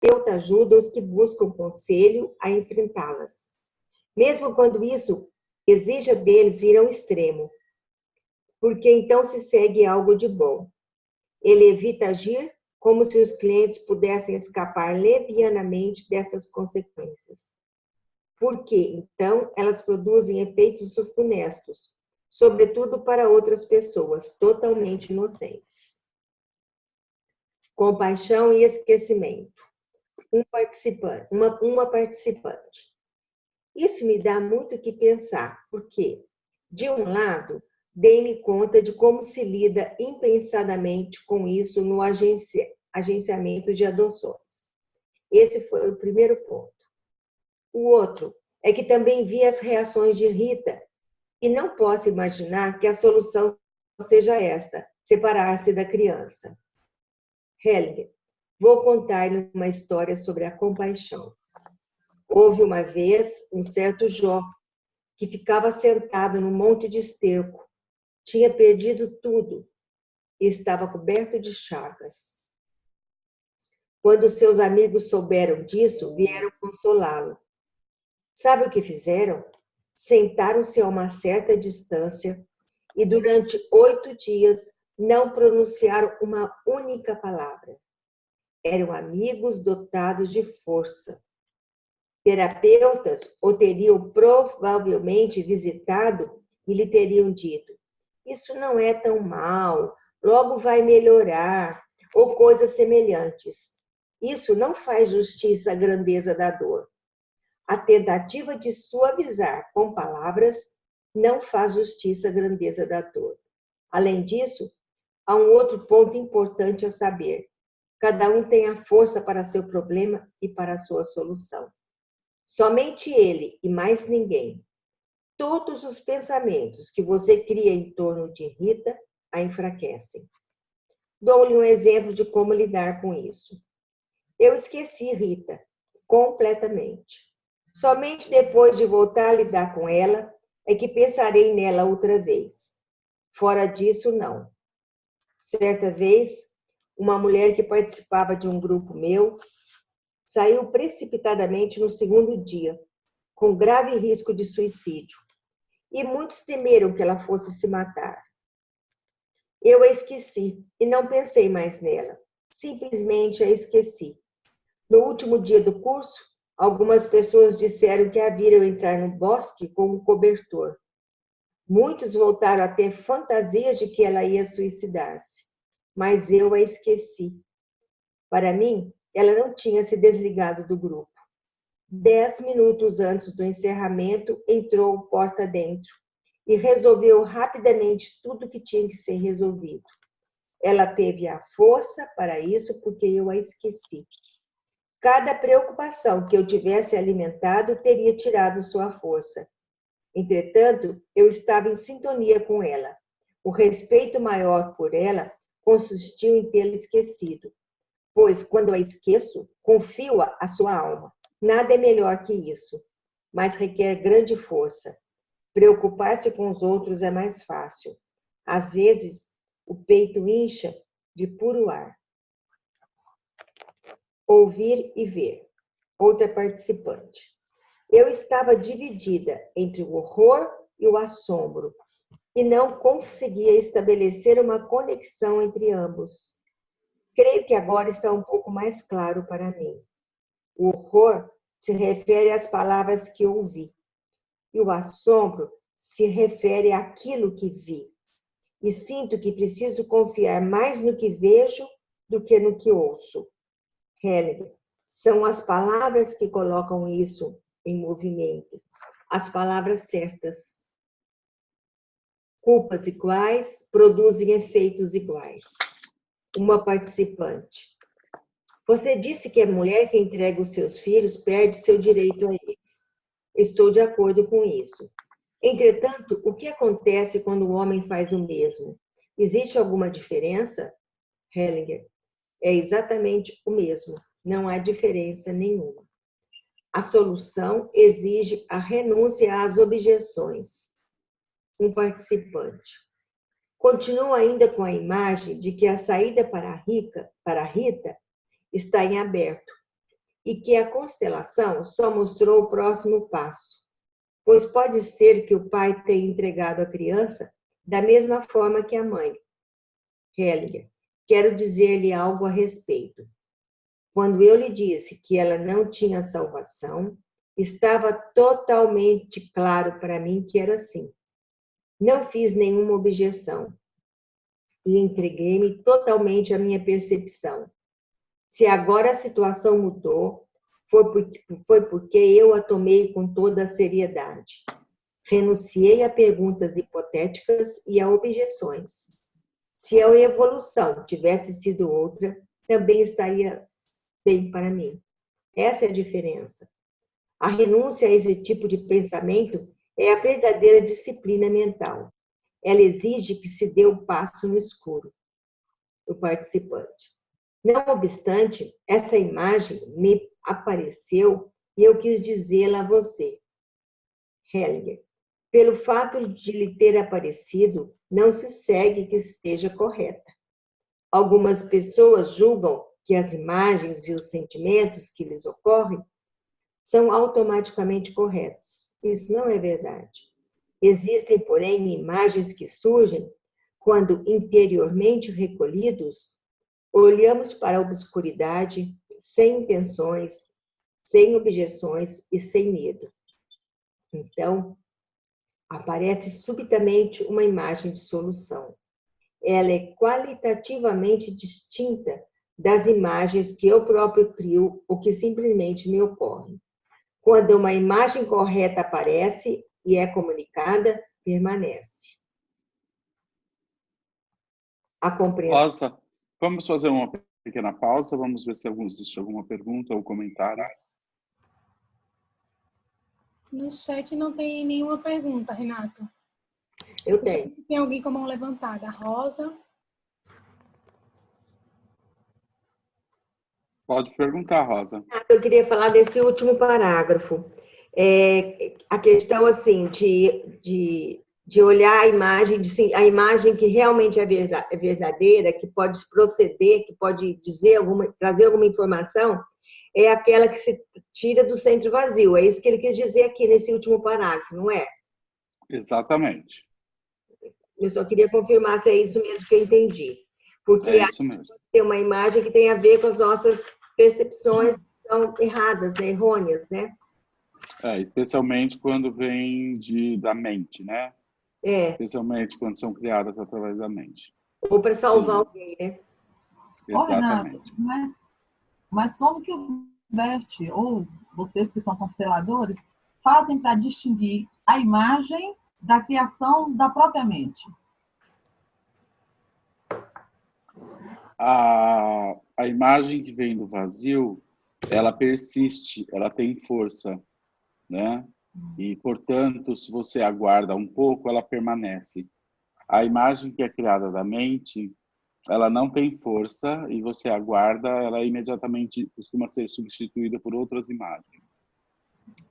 terapeuta ajuda os que buscam conselho a enfrentá-las, mesmo quando isso exija deles ir ao extremo, porque então se segue algo de bom. Ele evita agir como se os clientes pudessem escapar levianamente dessas consequências. Porque, então, elas produzem efeitos funestos, sobretudo para outras pessoas totalmente inocentes. Compaixão e esquecimento. Uma participante. Isso me dá muito o que pensar, porque, de um lado, dei-me conta de como se lida impensadamente com isso no agenciamento de adoções. Esse foi o primeiro ponto. O outro é que também vi as reações de Rita e não posso imaginar que a solução seja esta, separar-se da criança. Hellinger, vou contar-lhe uma história sobre a compaixão. Houve uma vez um certo Jó que ficava sentado num monte de esterco. Tinha perdido tudo e estava coberto de chagas. Quando seus amigos souberam disso, vieram consolá-lo. Sabe o que fizeram? Sentaram-se a uma certa distância e durante 8 dias não pronunciaram uma única palavra. Eram amigos dotados de força. Terapeutas o teriam provavelmente visitado e lhe teriam dito: isso não é tão mal, logo vai melhorar, ou coisas semelhantes. Isso não faz justiça à grandeza da dor. A tentativa de suavizar com palavras não faz justiça à grandeza da dor. Além disso, há um outro ponto importante a saber. Cada um tem a força para seu problema e para a sua solução. Somente ele e mais ninguém. Todos os pensamentos que você cria em torno de Rita a enfraquecem. Dou-lhe um exemplo de como lidar com isso. Eu esqueci Rita completamente. Somente depois de voltar a lidar com ela é que pensarei nela outra vez. Fora disso, não. Certa vez, uma mulher que participava de um grupo meu saiu precipitadamente no segundo dia, com grave risco de suicídio, e muitos temeram que ela fosse se matar. Eu a esqueci e não pensei mais nela. Simplesmente a esqueci. No último dia do curso, algumas pessoas disseram que a viram entrar no bosque com um cobertor. Muitos voltaram a ter fantasias de que ela ia suicidar-se, mas eu a esqueci. Para mim, ela não tinha se desligado do grupo. 10 minutos antes do encerramento, entrou porta dentro e resolveu rapidamente tudo que tinha que ser resolvido. Ela teve a força para isso porque eu a esqueci. Cada preocupação que eu tivesse alimentado teria tirado sua força. Entretanto, eu estava em sintonia com ela. O respeito maior por ela consistiu em tê-la esquecido. Pois, quando a esqueço, confio a sua alma. Nada é melhor que isso, mas requer grande força. Preocupar-se com os outros é mais fácil. Às vezes, o peito incha de puro ar. Ouvir e ver. Outra participante. Eu estava dividida entre o horror e o assombro e não conseguia estabelecer uma conexão entre ambos. Creio que agora está um pouco mais claro para mim. O horror se refere às palavras que ouvi e o assombro se refere àquilo que vi. E sinto que preciso confiar mais no que vejo do que no que ouço. Hellinger, são as palavras que colocam isso em movimento. As palavras certas. Culpas iguais produzem efeitos iguais. Uma participante. Você disse que a mulher que entrega os seus filhos perde seu direito a eles. Estou de acordo com isso. Entretanto, o que acontece quando o homem faz o mesmo? Existe alguma diferença? Hellinger, é exatamente o mesmo. Não há diferença nenhuma. A solução exige a renúncia às objeções. Um participante. Continuo ainda com a imagem de que a saída para Rita está em aberto. e que a constelação só mostrou o próximo passo, pois pode ser que o pai tenha entregado a criança da mesma forma que a mãe. Hellinger, quero dizer-lhe algo a respeito. Quando eu lhe disse que ela não tinha salvação, estava totalmente claro para mim que era assim. Não fiz nenhuma objeção e entreguei-me totalmente à minha percepção. Se agora a situação mudou, foi porque eu a tomei com toda a seriedade. Renunciei a perguntas hipotéticas e a objeções. Se a evolução tivesse sido outra, também estaria bem para mim. Essa é a diferença. A renúncia a esse tipo de pensamento é a verdadeira disciplina mental. Ela exige que se dê um passo no escuro, o participante. Não obstante, essa imagem me apareceu e eu quis dizê-la a você. Hellinger, pelo fato de lhe ter aparecido, não se segue que esteja correta. Algumas pessoas julgam que as imagens e os sentimentos que lhes ocorrem são automaticamente corretos. Isso não é verdade. Existem, porém, imagens que surgem quando, interiormente recolhidos, olhamos para a obscuridade sem intenções, sem objeções e sem medo. Então, aparece subitamente uma imagem de solução. Ela é qualitativamente distinta das imagens que eu próprio crio ou que simplesmente me ocorrem. Quando uma imagem correta aparece e é comunicada, permanece. A compreensão. Rosa, vamos fazer uma pequena pausa, vamos ver se existe alguma pergunta ou comentário. No chat não tem nenhuma pergunta, Renato. Eu tenho. Tem alguém com a mão levantada. Rosa. Pode perguntar, Rosa. Eu queria falar desse último parágrafo. A questão, assim, de olhar a imagem que realmente é verdadeira, que pode proceder, que pode trazer alguma informação, é aquela que se tira do centro vazio. É isso que ele quis dizer aqui nesse último parágrafo, não é? Exatamente. Eu só queria confirmar se é isso mesmo que eu entendi. Porque é isso mesmo. Tem uma imagem que tem a ver com as nossas percepções que são erradas, né? Errôneas, né? Especialmente quando vem da mente, né? Especialmente quando são criadas através da mente. Ou para salvar alguém, né? Exatamente. Renato, mas como que o Bert, ou vocês que são consteladores, fazem para distinguir a imagem da criação da própria mente? A imagem que vem do vazio, ela persiste, ela tem força, né? E, portanto, se você aguarda um pouco, ela permanece. A imagem que é criada da mente, ela não tem força e você aguarda, ela imediatamente costuma ser substituída por outras imagens.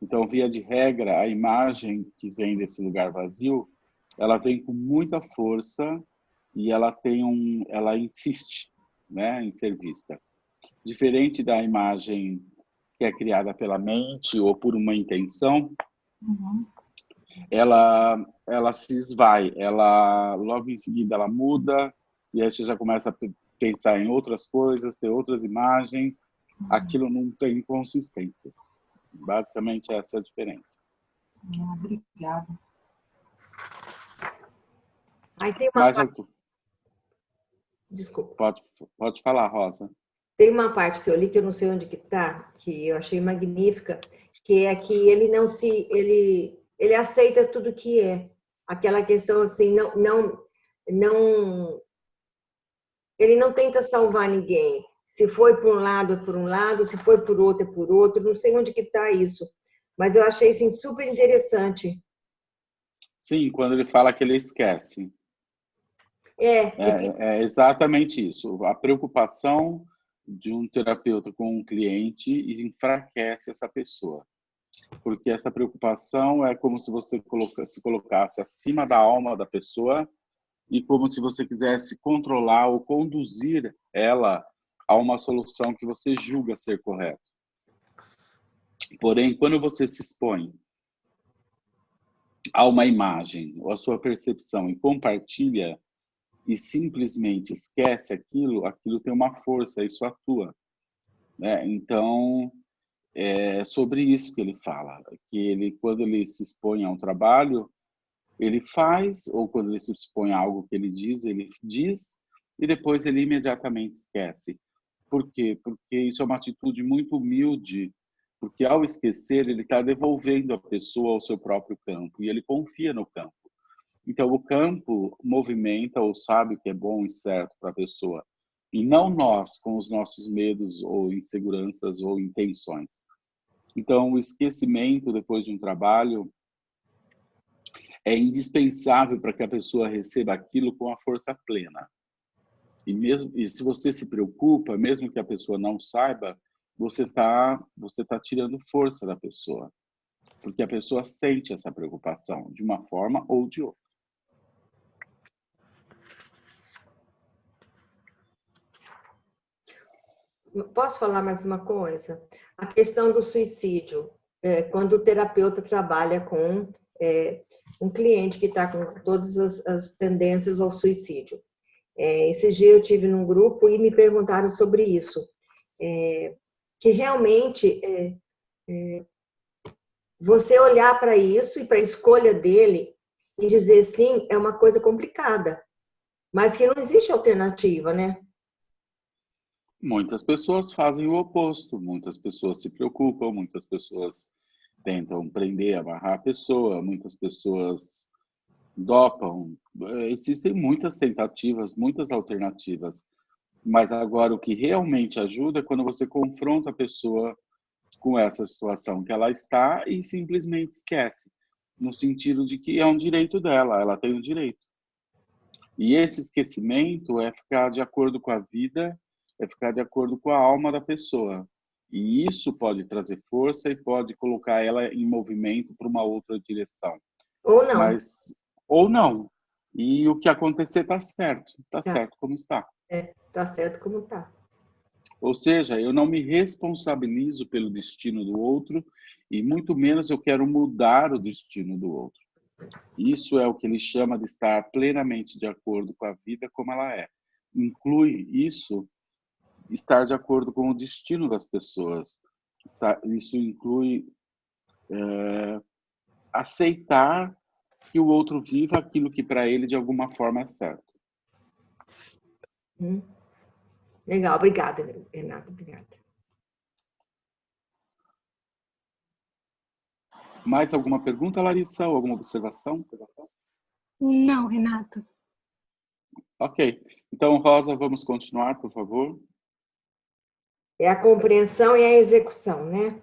Então, via de regra, a imagem que vem desse lugar vazio, ela vem com muita força e ela insiste, né, em ser vista. Diferente da imagem que é criada pela mente ou por uma intenção, ela se esvai, logo em seguida ela muda, e aí você já começa a pensar em outras coisas, ter outras imagens, aquilo não tem consistência. Basicamente essa é a diferença. Obrigada. Aí tem uma parte... Desculpa. Pode falar, Rosa. Tem uma parte que eu li que eu não sei onde que está, que eu achei magnífica, que é que ele aceita tudo que é. Aquela questão assim, ele não tenta salvar ninguém. Se foi por um lado, é por um lado, se foi por outro, é por outro. Não sei onde que está isso. Mas eu achei assim, super interessante. Sim, quando ele fala que ele esquece. É exatamente isso. A preocupação de um terapeuta com um cliente enfraquece essa pessoa. Porque essa preocupação é como se você se colocasse acima da alma da pessoa e como se você quisesse controlar ou conduzir ela a uma solução que você julga ser correta. Porém, quando você se expõe a uma imagem ou a sua percepção e compartilha e simplesmente esquece aquilo, aquilo tem uma força, isso atua, né? Então, é sobre isso que ele fala, que ele, quando ele se expõe a um trabalho, ele faz, ou quando ele se expõe a algo que ele diz, e depois ele imediatamente esquece. Por quê? Porque isso é uma atitude muito humilde, porque ao esquecer, ele está devolvendo a pessoa ao seu próprio campo, e ele confia no campo. Então, o campo movimenta ou sabe o que é bom e certo para a pessoa, e não nós com os nossos medos ou inseguranças ou intenções. Então, o esquecimento depois de um trabalho é indispensável para que a pessoa receba aquilo com a força plena. E se você se preocupa, mesmo que a pessoa não saiba, você tá tirando força da pessoa, porque a pessoa sente essa preocupação de uma forma ou de outra. Posso falar mais uma coisa? A questão do suicídio, quando o terapeuta trabalha com um cliente que está com todas as tendências ao suicídio. Esse dia eu tive num grupo e me perguntaram sobre isso, que realmente você olhar para isso e para a escolha dele e dizer sim é uma coisa complicada, mas que não existe alternativa, né? Muitas pessoas fazem o oposto, muitas pessoas se preocupam, muitas pessoas tentam prender, amarrar a pessoa, muitas pessoas dopam. Existem muitas tentativas, muitas alternativas, mas agora o que realmente ajuda é quando você confronta a pessoa com essa situação que ela está e simplesmente esquece, no sentido de que é um direito dela, ela tem um direito. E esse esquecimento é ficar de acordo com a vida, é ficar de acordo com a alma da pessoa. E isso pode trazer força e pode colocar ela em movimento para uma outra direção. Ou não. Mas, ou não. E o que acontecer está certo. Está certo como está. Está certo como está. Ou seja, eu não me responsabilizo pelo destino do outro e muito menos eu quero mudar o destino do outro. Isso é o que ele chama de estar plenamente de acordo com a vida como ela é. Inclui isso, estar de acordo com o destino das pessoas. Isso inclui aceitar que o outro viva aquilo que para ele de alguma forma é certo. Legal, obrigada, Renata, obrigada. Mais alguma pergunta, Larissa? Ou alguma observação? Não, Renato. Ok. Então, Rosa, vamos continuar, por favor. É a compreensão e a execução, né?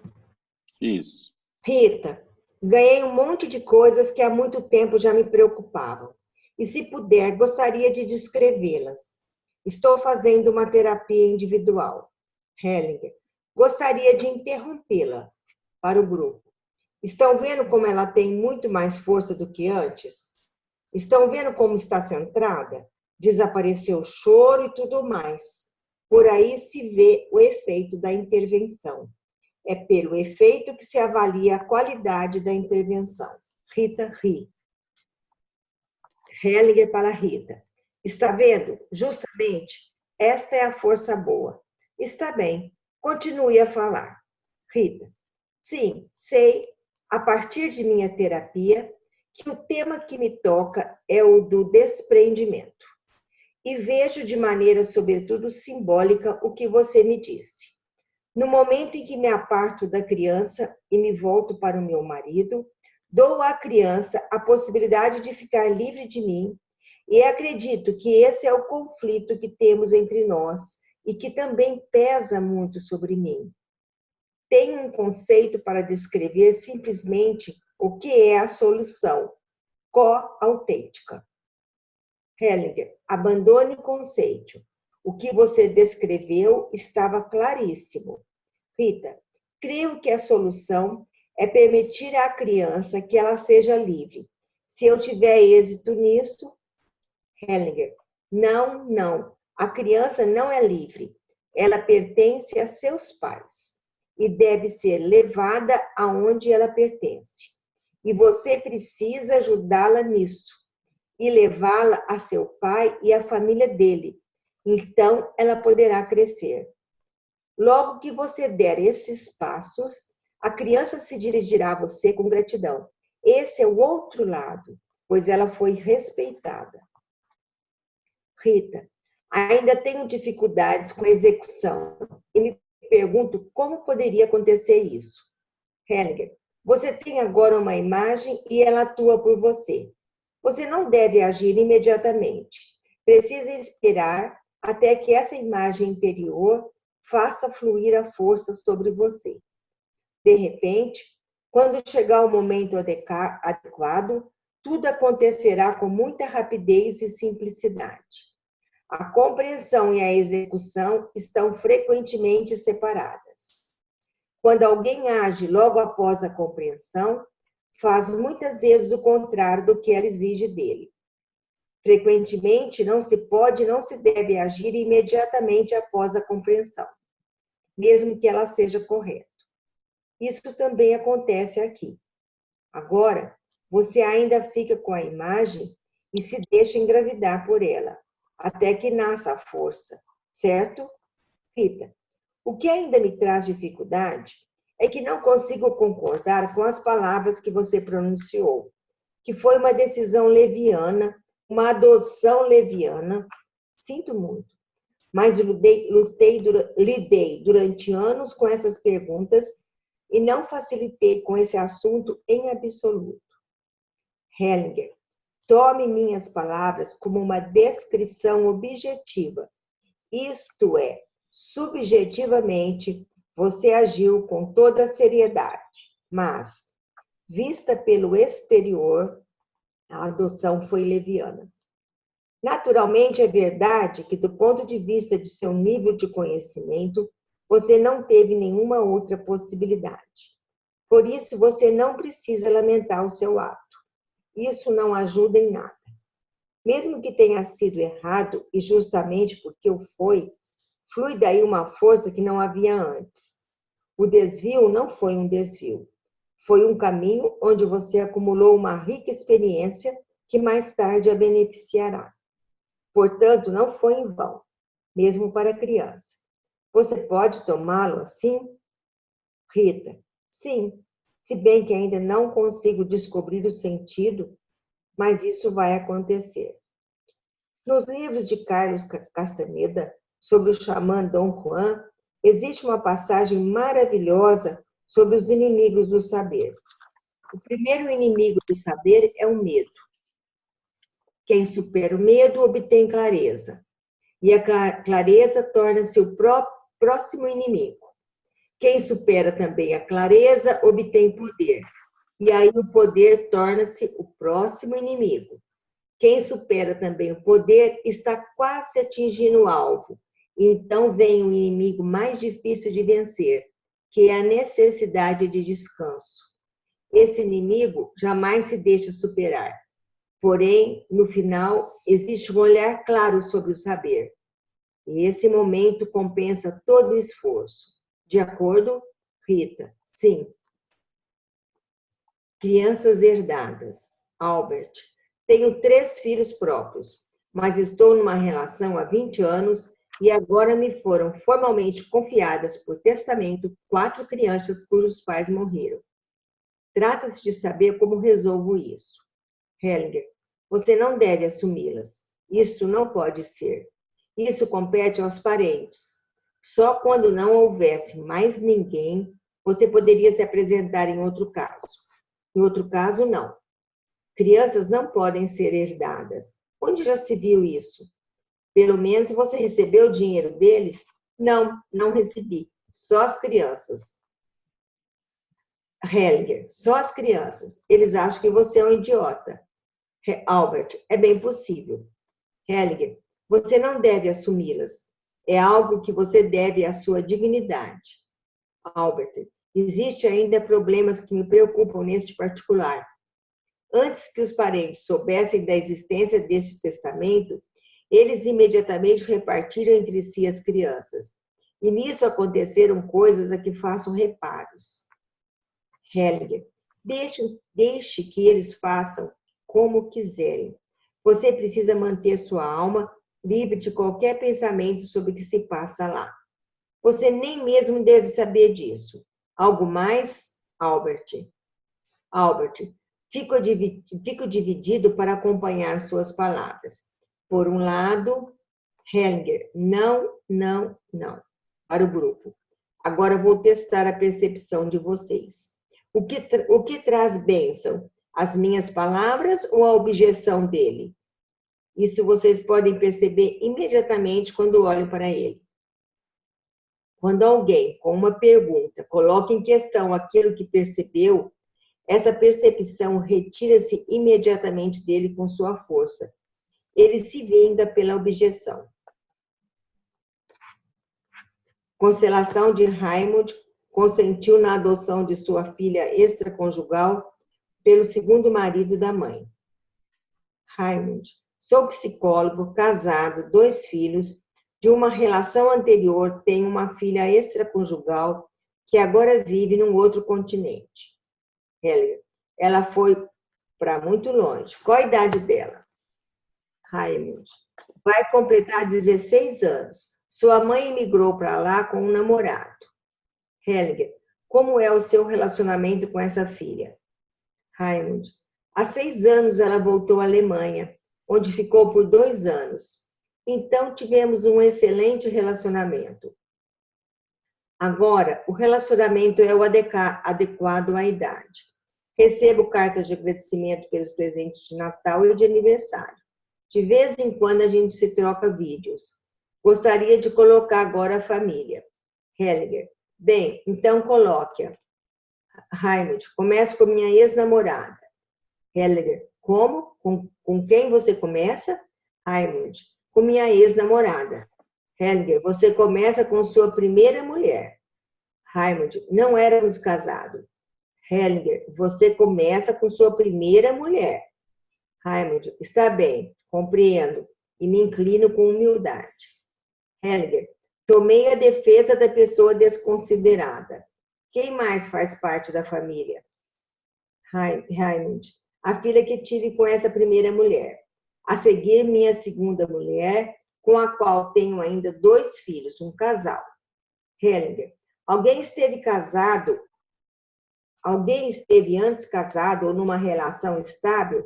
Isso. Rita, ganhei um monte de coisas que há muito tempo já me preocupavam. E, se puder, gostaria de descrevê-las. Estou fazendo uma terapia individual. Hellinger, gostaria de interrompê-la para o grupo. Estão vendo como ela tem muito mais força do que antes? Estão vendo como está centrada? Desapareceu o choro e tudo mais. Por aí se vê o efeito da intervenção. É pelo efeito que se avalia a qualidade da intervenção. Rita ri. Hellinger para Rita. Está vendo? Justamente, esta é a força boa. Está bem. Continue a falar. Rita. Sim, sei, a partir de minha terapia, que o tema que me toca é o do desprendimento. E vejo de maneira, sobretudo, simbólica o que você me disse. No momento em que me aparto da criança e me volto para o meu marido, dou à criança a possibilidade de ficar livre de mim e acredito que esse é o conflito que temos entre nós e que também pesa muito sobre mim. Tenho um conceito para descrever simplesmente o que é a solução co-autêntica. Hellinger, abandone o conceito. O que você descreveu estava claríssimo. Rita, creio que a solução é permitir à criança que ela seja livre. Se eu tiver êxito nisso, Hellinger, não. A criança não é livre. Ela pertence a seus pais. e deve ser levada aonde ela pertence. E você precisa ajudá-la nisso e levá-la a seu pai e à família dele. Então, ela poderá crescer. Logo que você der esses passos, a criança se dirigirá a você com gratidão. Esse é o outro lado, pois ela foi respeitada. Rita, ainda tenho dificuldades com a execução e me pergunto como poderia acontecer isso. Hellinger, você tem agora uma imagem e ela atua por você. Você não deve agir imediatamente. Precisa esperar até que essa imagem interior faça fluir a força sobre você. De repente, quando chegar o momento adequado, tudo acontecerá com muita rapidez e simplicidade. A compreensão e a execução estão frequentemente separadas. Quando alguém age logo após a compreensão, faz muitas vezes o contrário do que ela exige dele. Frequentemente, não se pode e não se deve agir imediatamente após a compreensão, mesmo que ela seja correta. Isso também acontece aqui. Agora, você ainda fica com a imagem e se deixa engravidar por ela, até que nasça a força, certo? Rita, o que ainda me traz dificuldade é que não consigo concordar com as palavras que você pronunciou, que foi uma decisão leviana, uma adoção leviana. Sinto muito, mas lidei durante anos com essas perguntas e não facilitei com esse assunto em absoluto. Hellinger, tome minhas palavras como uma descrição objetiva. Isto é, subjetivamente, você agiu com toda a seriedade, mas, vista pelo exterior, a adoção foi leviana. Naturalmente, é verdade que, do ponto de vista de seu nível de conhecimento, você não teve nenhuma outra possibilidade. Por isso, você não precisa lamentar o seu ato. Isso não ajuda em nada. Mesmo que tenha sido errado, e justamente porque o foi, flui daí uma força que não havia antes. O desvio não foi um desvio. Foi um caminho onde você acumulou uma rica experiência que mais tarde a beneficiará. Portanto, não foi em vão, mesmo para a criança. Você pode tomá-lo assim? Rita, sim, se bem que ainda não consigo descobrir o sentido, mas isso vai acontecer. Nos livros de Carlos Castaneda, sobre o xamã Dom Juan, existe uma passagem maravilhosa sobre os inimigos do saber. O primeiro inimigo do saber é o medo. Quem supera o medo obtém clareza. E a clareza torna-se o próximo inimigo. Quem supera também a clareza obtém poder. E aí o poder torna-se o próximo inimigo. Quem supera também o poder está quase atingindo o alvo. Então vem o inimigo mais difícil de vencer, que é a necessidade de descanso. Esse inimigo jamais se deixa superar. Porém, no final, existe um olhar claro sobre o saber. E esse momento compensa todo o esforço. De acordo, Rita? Sim. Crianças herdadas. Albert. Tenho 3 filhos próprios, mas estou numa relação há 20 anos e agora me foram formalmente confiadas por testamento 4 crianças cujos pais morreram. Trata-se de saber como resolvo isso. Hellinger, você não deve assumi-las. Isso não pode ser. Isso compete aos parentes. Só quando não houvesse mais ninguém, você poderia se apresentar em outro caso. Em outro caso, não. Crianças não podem ser herdadas. Onde já se viu isso? Pelo menos você recebeu o dinheiro deles? Não, não recebi. Só as crianças. Hellinger, só as crianças. Eles acham que você é um idiota. Albert, é bem possível. Hellinger, você não deve assumi-las. É algo que você deve à sua dignidade. Albert, existe ainda problemas que me preocupam neste particular. Antes que os parentes soubessem da existência deste testamento, eles imediatamente repartiram entre si as crianças. E nisso aconteceram coisas a que façam reparos. Hellinger, deixe que eles façam como quiserem. Você precisa manter sua alma livre de qualquer pensamento sobre o que se passa lá. Você nem mesmo deve saber disso. Algo mais, Albert? Albert, fico dividido para acompanhar suas palavras. Por um lado, Hellinger, não. Para o grupo. Agora vou testar a percepção de vocês. O que traz bênção? As minhas palavras ou a objeção dele? Isso vocês podem perceber imediatamente quando olham para ele. Quando alguém, com uma pergunta, coloca em questão aquilo que percebeu, essa percepção retira-se imediatamente dele com sua força. Ele se vinga pela objeção. Constelação de Raymond consentiu na adoção de sua filha extraconjugal pelo segundo marido da mãe. Raymond, sou psicólogo, casado, 2 filhos, de uma relação anterior tenho uma filha extraconjugal que agora vive num outro continente. Ela foi para muito longe. Qual a idade dela? Raymond, vai completar 16 anos. Sua mãe emigrou para lá com um namorado. Hellinger, como é o seu relacionamento com essa filha? Raymond, há 6 anos ela voltou à Alemanha, onde ficou por 2 anos. Então tivemos um excelente relacionamento. Agora, o relacionamento é o adequado à idade. Recebo cartas de agradecimento pelos presentes de Natal e de aniversário. De vez em quando a gente se troca vídeos. Gostaria de colocar agora a família. Hellinger, bem, então coloque-a. Raymond, começo com minha ex-namorada. Hellinger, como? Com quem você começa? Raymond, com minha ex-namorada. Hellinger, você começa com sua primeira mulher. Raymond, não éramos casados. Hellinger, você começa com sua primeira mulher. Raymond, está bem, compreendo e me inclino com humildade. Hellinger, tomei a defesa da pessoa desconsiderada. Quem mais faz parte da família? Raymond, a filha que tive com essa primeira mulher. A seguir, minha segunda mulher, com a qual tenho ainda 2 filhos, um casal. Hellinger, alguém esteve antes casado ou numa relação estável?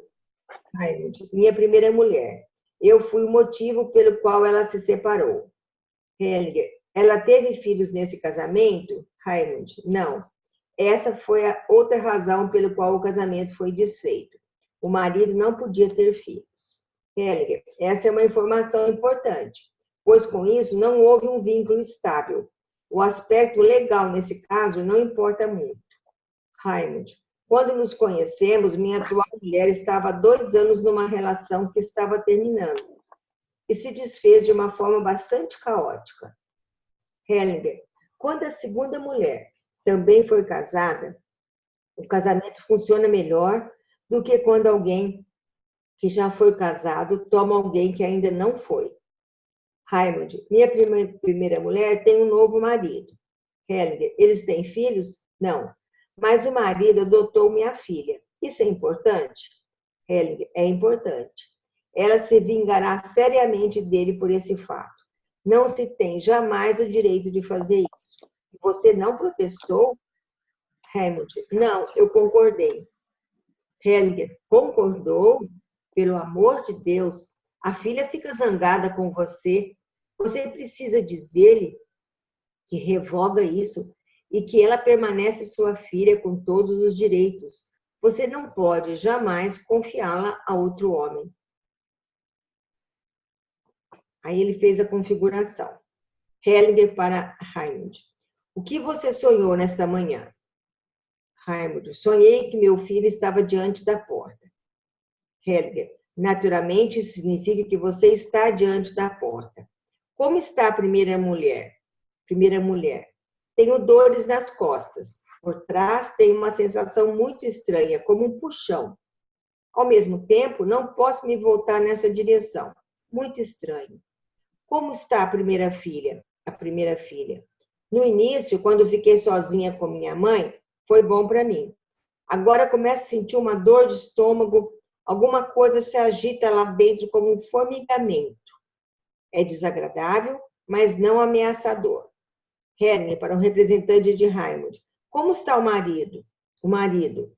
Raymond, minha primeira mulher. Eu fui o motivo pelo qual ela se separou. Hellinger, ela teve filhos nesse casamento? Raymond, não. Essa foi a outra razão pelo qual o casamento foi desfeito. O marido não podia ter filhos. Hellinger, essa é uma informação importante, pois com isso não houve um vínculo estável. O aspecto legal nesse caso não importa muito. Raymond, quando nos conhecemos, minha atual mulher estava há 2 anos numa relação que estava terminando e se desfez de uma forma bastante caótica. Hellinger, quando a segunda mulher também foi casada, o casamento funciona melhor do que quando alguém que já foi casado toma alguém que ainda não foi. Raymond, minha primeira mulher tem um novo marido. Hellinger, eles têm filhos? Não. Mas o marido adotou minha filha. Isso é importante? Hellinger, é importante. Ela se vingará seriamente dele por esse fato. Não se tem jamais o direito de fazer isso. Você não protestou? Raymond, não, eu concordei. Hellinger, concordou? Pelo amor de Deus, a filha fica zangada com você. Você precisa dizer-lhe que revoga isso e que ela permanece sua filha com todos os direitos. Você não pode jamais confiá-la a outro homem. Aí ele fez a configuração. Hellinger para Raymond. O que você sonhou nesta manhã? Raymond, sonhei que meu filho estava diante da porta. Hellinger, naturalmente isso significa que você está diante da porta. Como está a primeira mulher? Primeira mulher. Tenho dores nas costas. Por trás tenho uma sensação muito estranha, como um puxão. Ao mesmo tempo, não posso me voltar nessa direção. Muito estranho. Como está a primeira filha? a primeira filha. No início, quando fiquei sozinha com minha mãe, foi bom para mim. Agora começo a sentir uma dor de estômago, alguma coisa se agita lá dentro como um formigamento. É desagradável, mas não ameaçador. Herner, para o representante de Raimund. Como está o marido? O marido.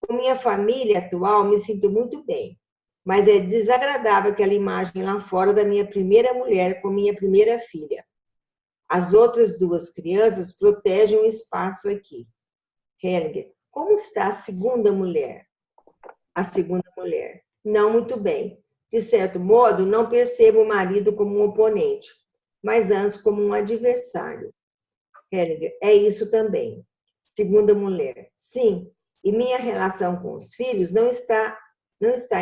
Com minha família atual, me sinto muito bem. Mas é desagradável aquela imagem lá fora da minha primeira mulher com minha primeira filha. As outras duas crianças protegem o espaço aqui. Helger, como está a segunda mulher? A segunda mulher. Não muito bem. De certo modo, não percebo o marido como um oponente, mas antes como um adversário. Helger, é isso também. Segunda mulher. Sim, e minha relação com os filhos não está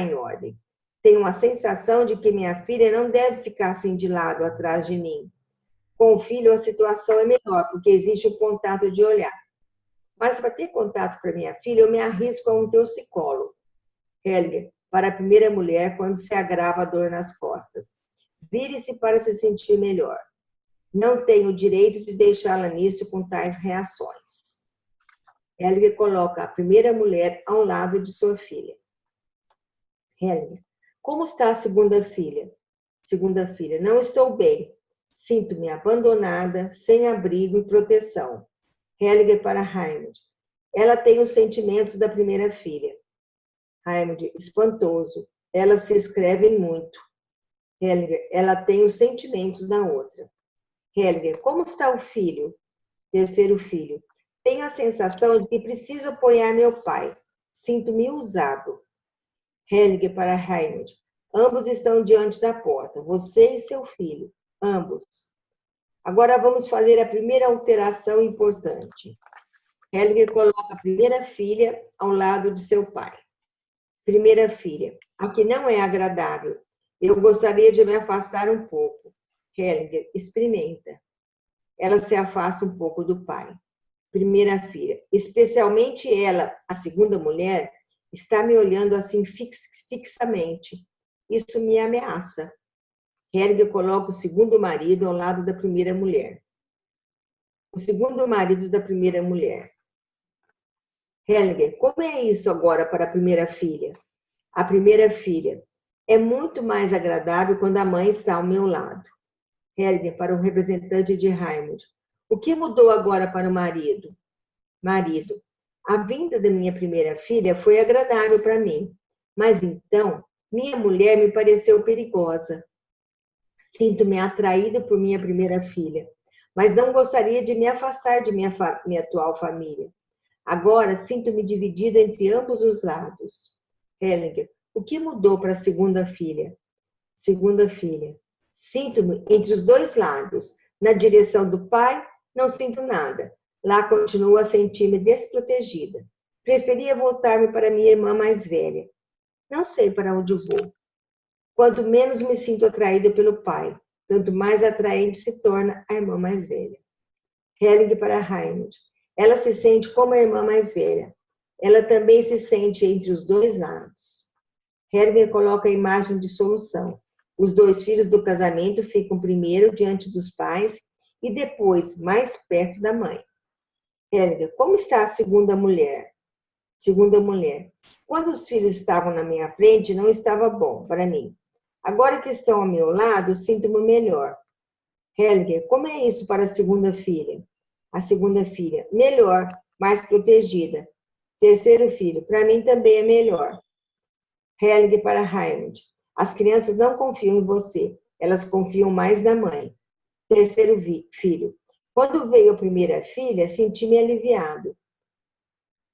em ordem. Tenho a sensação de que minha filha não deve ficar assim de lado atrás de mim. Com o filho, a situação é melhor, porque existe o contato de olhar. Mas para ter contato para minha filha, eu me arrisco a um torcicolo. Helger, para a primeira mulher, quando se agrava a dor nas costas. Vire-se para se sentir melhor. Não tenho o direito de deixá-la nisso com tais reações. Helger coloca a primeira mulher ao lado de sua filha. Helger, como está a segunda filha? Segunda filha, não estou bem. Sinto-me abandonada, sem abrigo e proteção. Helger para Raimund. Ela tem os sentimentos da primeira filha. Raimund, espantoso. Elas se escrevem muito. Helger, ela tem os sentimentos da outra. Helger, como está o filho? Terceiro filho. Tenho a sensação de que preciso apoiar meu pai. Sinto-me usado. Helger para Raimund. Ambos estão diante da porta, você e seu filho. Ambos. Agora vamos fazer a primeira alteração importante. Helger coloca a primeira filha ao lado de seu pai. Primeira filha. Aqui não é agradável. Eu gostaria de me afastar um pouco. Helger, experimenta. Ela se afasta um pouco do pai. Primeira filha. Especialmente ela, a segunda mulher, está me olhando assim fixamente. Isso me ameaça. Helger coloca o segundo marido ao lado da primeira mulher. O segundo marido da primeira mulher. Helger, como é isso agora para a primeira filha? A primeira filha. É muito mais agradável quando a mãe está ao meu lado. Helger, para o representante de Raimund. O que mudou agora para o marido? Marido. A vinda da minha primeira filha foi agradável para mim. Mas então, minha mulher me pareceu perigosa. Sinto-me atraída por minha primeira filha, mas não gostaria de me afastar de minha atual família. Agora sinto-me dividida entre ambos os lados. Hellinger, o que mudou para a segunda filha? Segunda filha. Sinto-me entre os dois lados. Na direção do pai, não sinto nada. Lá continuo a sentir-me desprotegida. Preferia voltar-me para minha irmã mais velha. Não sei para onde vou. Quanto menos me sinto atraída pelo pai, tanto mais atraente se torna a irmã mais velha. Hellinger para Raimund. Ela se sente como a irmã mais velha. Ela também se sente entre os dois lados. Hellinger coloca a imagem de solução. Os dois filhos do casamento ficam primeiro diante dos pais e depois mais perto da mãe. Hellinger, como está a segunda mulher? Segunda mulher. Quando os filhos estavam na minha frente, não estava bom para mim. Agora que estão ao meu lado, sinto-me melhor. Hellinger, como é isso para a segunda filha? A segunda filha, melhor, mais protegida. Terceiro filho, para mim também é melhor. Hellinger para Raimund. As crianças não confiam em você, elas confiam mais na mãe. Terceiro filho. Quando veio a primeira filha, senti-me aliviado.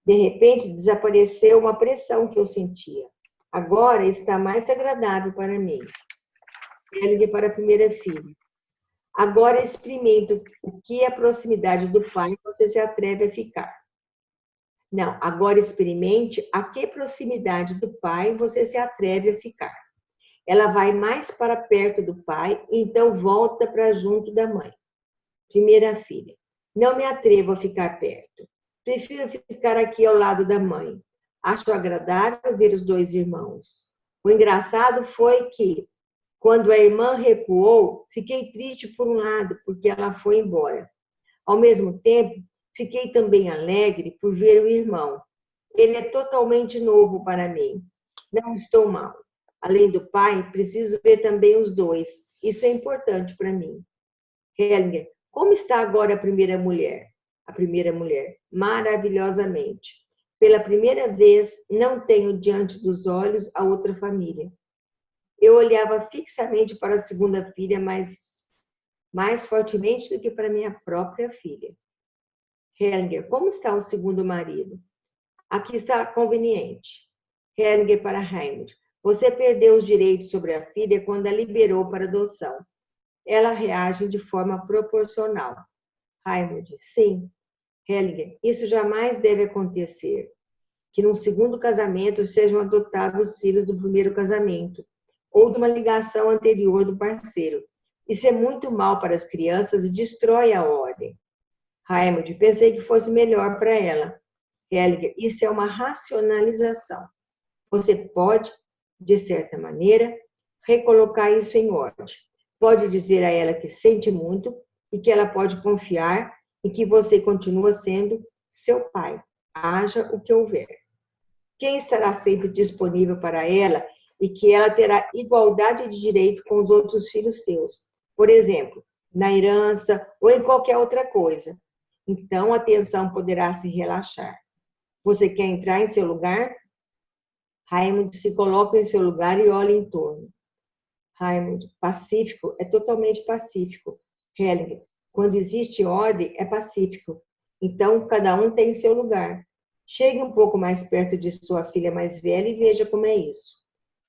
De repente, desapareceu uma pressão que eu sentia. Agora está mais agradável para mim. Hellinger para a primeira filha. Agora experimento o que é a proximidade do pai você se atreve a ficar. Não, agora experimente a que proximidade do pai você se atreve a ficar. Ela vai mais para perto do pai e então volta para junto da mãe. Primeira filha. Não me atrevo a ficar perto. Prefiro ficar aqui ao lado da mãe. Acho agradável ver os dois irmãos. O engraçado foi que, Quando a irmã recuou, fiquei triste por um lado, porque ela foi embora. Ao mesmo tempo, fiquei também alegre por ver o irmão. Ele é totalmente novo para mim. Não estou mal. Além do pai, preciso ver também os dois. Isso é importante para mim. Hellinger, como está agora a primeira mulher? A primeira mulher, maravilhosamente. Pela primeira vez, não tenho diante dos olhos a outra família. Eu olhava fixamente para a segunda filha, mais fortemente do que para minha própria filha. Hellinger, como está o segundo marido? Aqui está conveniente. Hellinger para Raimund. Você perdeu os direitos sobre a filha quando a liberou para adoção. Ela reage de forma proporcional. Raimund, sim. Hellinger, isso jamais deve acontecer. Que num segundo casamento sejam adotados os filhos do primeiro casamento ou de uma ligação anterior do parceiro. Isso é muito mal para as crianças e destrói a ordem. Raimund, pensei que fosse melhor para ela. Hellinger, isso é uma racionalização. Você pode, de certa maneira, recolocar isso em ordem. Pode dizer a ela que sente muito e que ela pode confiar e que você continua sendo seu pai. Haja o que houver. Quem estará sempre disponível para ela e que ela terá igualdade de direito com os outros filhos seus. Por exemplo, na herança ou em qualquer outra coisa. Então, a tensão poderá se relaxar. Você quer entrar em seu lugar? Raimund se coloca em seu lugar e olha em torno. Raimund, pacífico é totalmente pacífico. Hellinger, quando existe ordem, é pacífico. Então, cada um tem seu lugar. Chegue um pouco mais perto de sua filha mais velha e veja como é isso.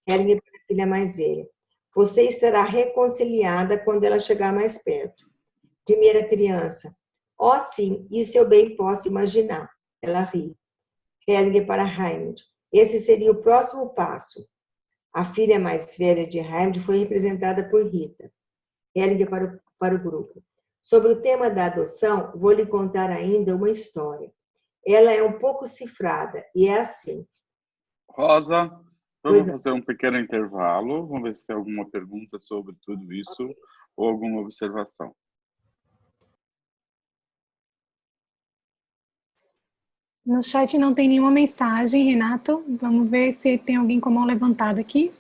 Hellinger para a filha mais velha. Você estará reconciliada quando ela chegar mais perto. Primeira criança. Oh, sim, isso eu bem posso imaginar. Ela ri. Hellinger para Raimund. Esse seria o próximo passo. A filha mais velha de Raimund foi representada por Rita. Hellinger para o grupo. Sobre o tema da adoção, vou lhe contar ainda uma história. Ela é um pouco cifrada e é assim. Rosa, vamos fazer um pequeno intervalo. Vamos ver se tem alguma pergunta sobre tudo isso ou alguma observação. No chat não tem nenhuma mensagem, Renato. Vamos ver se tem alguém com a mão levantada aqui.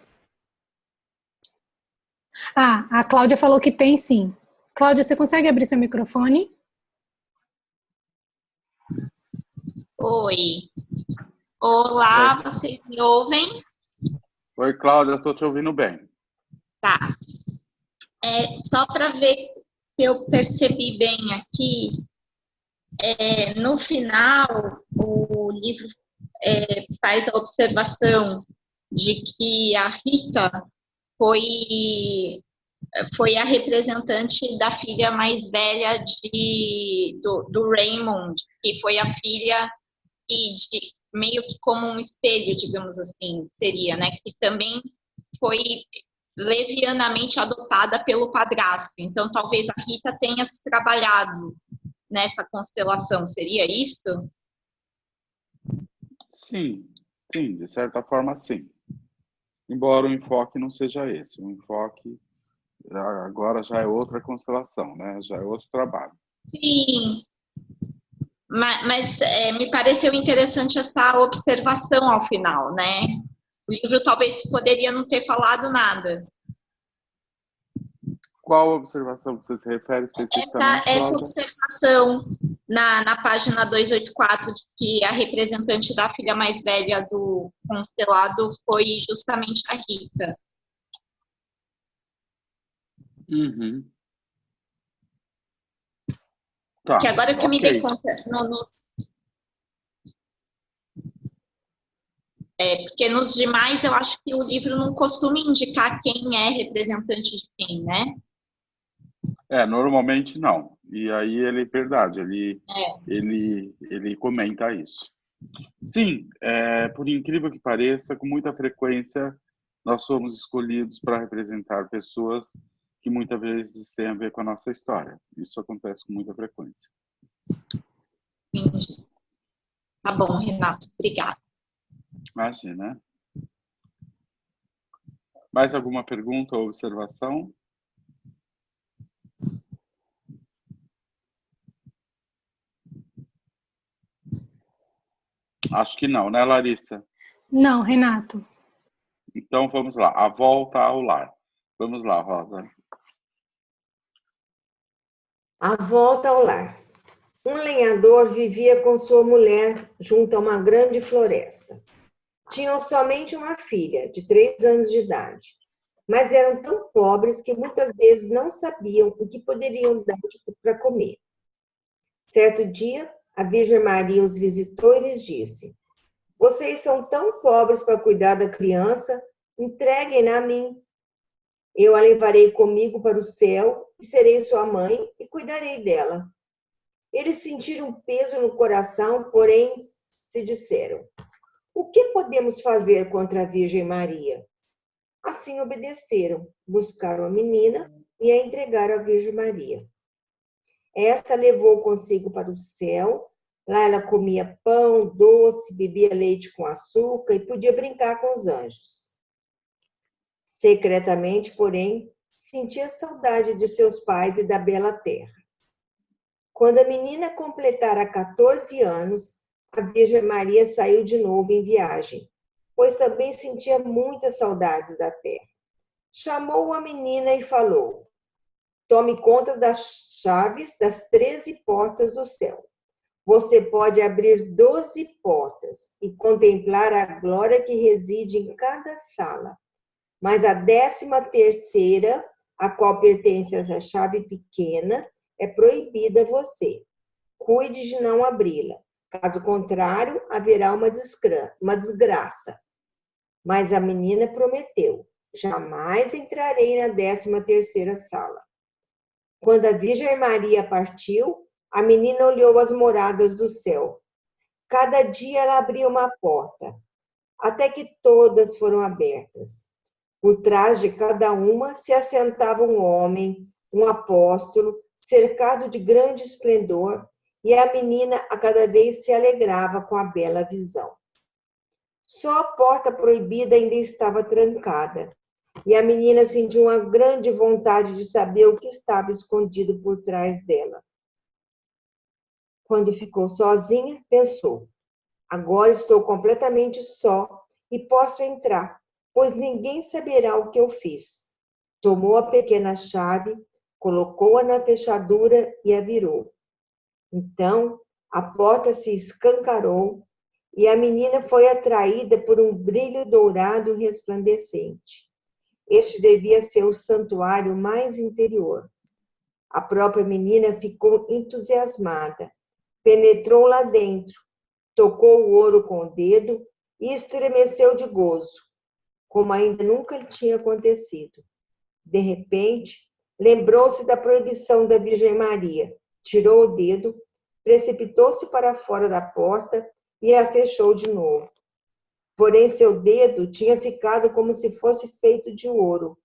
Ah, a Cláudia falou que tem sim. Cláudia, você consegue abrir seu microfone? Oi. Olá, vocês me ouvem? Oi, Cláudia, estou te ouvindo bem. Tá. Só para ver se eu percebi bem aqui, no final, o livro faz a observação de que a Rita foi a representante da filha mais velha do Raymond, que foi a filha meio que como um espelho, digamos assim, seria, né? Que também foi levianamente adotada pelo padrasto. Então, talvez a Rita tenha se trabalhado nessa constelação. Seria isso? Sim, de certa forma, sim. Embora o enfoque não seja esse. O enfoque agora já é outra constelação, né? Já é outro trabalho. Sim. Mas me pareceu interessante essa observação ao final, né? O livro talvez poderia não ter falado nada. Qual observação você se refere especificamente, essa observação na página 284, de que a representante da filha mais velha do constelado foi justamente a Rita. Uhum. Tá, que agora que eu me dei conta, porque nos demais eu acho que o livro não costuma indicar quem é representante de quem, né? Normalmente não. E aí verdade, ele comenta isso. Sim, por incrível que pareça, com muita frequência nós somos escolhidos para representar pessoas que muitas vezes têm a ver com a nossa história. Isso acontece com muita frequência. Entendi. Tá bom, Renato. Obrigada. Imagina. Mais alguma pergunta ou observação? Acho que não, né, Larissa? Não, Renato. Então, vamos lá. A volta ao lar. Vamos lá, Rosa. A volta ao lar. Um lenhador vivia com sua mulher junto a uma grande floresta. Tinham somente uma filha, de 3 anos de idade, mas eram tão pobres que muitas vezes não sabiam o que poderiam dar para comer. Certo dia, a Virgem Maria os visitou e lhes disse: vocês são tão pobres para cuidar da criança, entreguem-na a mim. Eu a levarei comigo para o céu e serei sua mãe e cuidarei dela. Eles sentiram um peso no coração, porém se disseram: o que podemos fazer contra a Virgem Maria? Assim obedeceram, buscaram a menina e a entregaram à Virgem Maria. Esta levou consigo para o céu. Lá ela comia pão, doce, bebia leite com açúcar e podia brincar com os anjos. Secretamente, porém, sentia saudade de seus pais e da bela terra. Quando a menina completara 14 anos, a Virgem Maria saiu de novo em viagem, pois também sentia muitas saudades da terra. Chamou a menina e falou: tome conta das chaves das 13 portas do céu. Você pode abrir 12 portas e contemplar a glória que reside em cada sala. Mas a 13ª, a qual pertence a essa chave pequena, é proibida a você. Cuide de não abri-la. Caso contrário, haverá uma desgraça. Mas a menina prometeu: jamais entrarei na 13ª sala. Quando a Virgem Maria partiu, a menina olhou as moradas do céu. Cada dia ela abria uma porta, até que todas foram abertas. Por trás de cada uma se assentava um homem, um apóstolo, cercado de grande esplendor, e a menina a cada vez se alegrava com a bela visão. Só a porta proibida ainda estava trancada, e a menina sentiu uma grande vontade de saber o que estava escondido por trás dela. Quando ficou sozinha, pensou: agora estou completamente só e posso entrar, pois ninguém saberá o que eu fiz. Tomou a pequena chave, colocou-a na fechadura e a virou. Então, a porta se escancarou e a menina foi atraída por um brilho dourado resplandecente. Este devia ser o santuário mais interior. A própria menina ficou entusiasmada. Penetrou lá dentro, tocou o ouro com o dedo e estremeceu de gozo, como ainda nunca lhe tinha acontecido. De repente, lembrou-se da proibição da Virgem Maria, tirou o dedo, precipitou-se para fora da porta e a fechou de novo. Porém, seu dedo tinha ficado como se fosse feito de ouro.